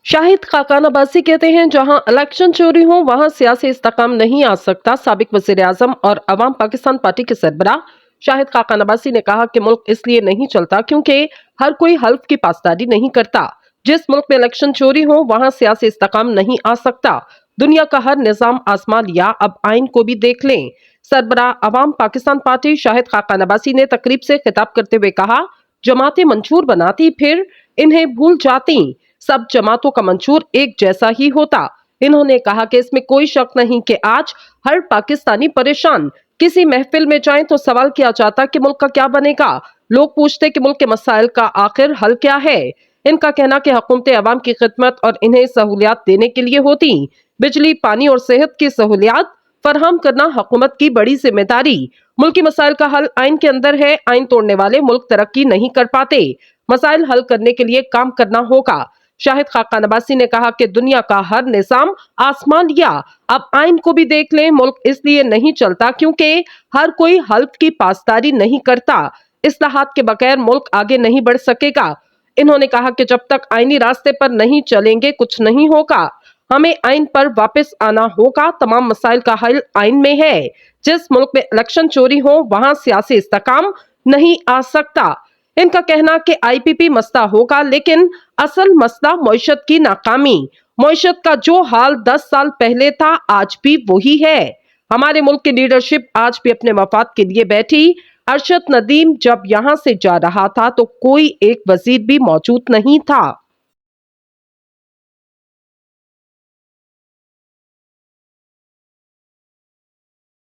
शाहिद खाकान अब्बासी कहते हैं, जहां इलेक्शन चोरी हो वहां सियासी इस्तेकाम नहीं आ सकता। साबिक वजीर आजम और अवाम पाकिस्तान पार्टी के सरबराह शाहिद खाकान अब्बासी ने कहा कि मुल्क इसलिए नहीं चलता क्योंकि हर कोई हल्फ की पासदारी नहीं करता। जिस मुल्क में इलेक्शन चोरी हो वहां सियासी इस्तेकाम नहीं आ सकता। दुनिया का हर निजाम आजमा लिया, अब आइन को भी देख लें। सरबराह अवाम पाकिस्तान पार्टी शाहिद खाकान अब्बासी ने तकरीब से खिताब करते हुए कहा, जमातें मंशूर बनाती फिर इन्हें भूल जाती, सब जमातों का मंशूर एक जैसा ही होता। इन्होंने कहा कि इसमें कोई शक नहीं कि आज हर पाकिस्तानी परेशान। किसी महफिल में जाएं तो सवाल किया जाता कि मुल्क का क्या बनेगा। लोग पूछते कि मुल्क के मसाइल का आखिर हल क्या है। इनका कहना कि हुकूमतें अवाम की खिदमत और इन्हें सहूलियात देने के लिए होती। बिजली, पानी और सेहत की सहूलियात फराहम करना हुकूमत की बड़ी जिम्मेदारी। मुल्की मसाइल का हल आइन के अंदर है। आइन तोड़ने वाले मुल्क तरक्की नहीं कर पाते। मसाइल हल करने के लिए काम करना होगा। शाहिद खाकान अब्बासी ने कहा कि दुनिया का हर निजाम आसमान लिया, अब आइन को भी देख लें। मुल्क इसलिए नहीं चलता क्योंकि हर कोई हल्फ की पासदारी नहीं करता। इस्लाहात के बगैर मुल्क आगे नहीं बढ़ सकेगा। इन्होंने कहा कि जब तक आईनी रास्ते पर नहीं चलेंगे कुछ नहीं होगा। हमें आइन पर वापस आना होगा। तमाम मसाइल का हल आइन में है। जिस मुल्क में इलेक्शन चोरी हो वहां सियासी इस्तेकाम नहीं आ सकता। इनका कहना कि आईपीपी मसला होगा, लेकिन असल मसला मईशत की नाकामी। मईशत का जो हाल 10 साल पहले था आज भी वही है। हमारे मुल्क की लीडरशिप आज भी अपने मफाद के लिए बैठी। अरशद नदीम जब यहाँ से जा रहा था तो कोई एक वजीर भी मौजूद नहीं था।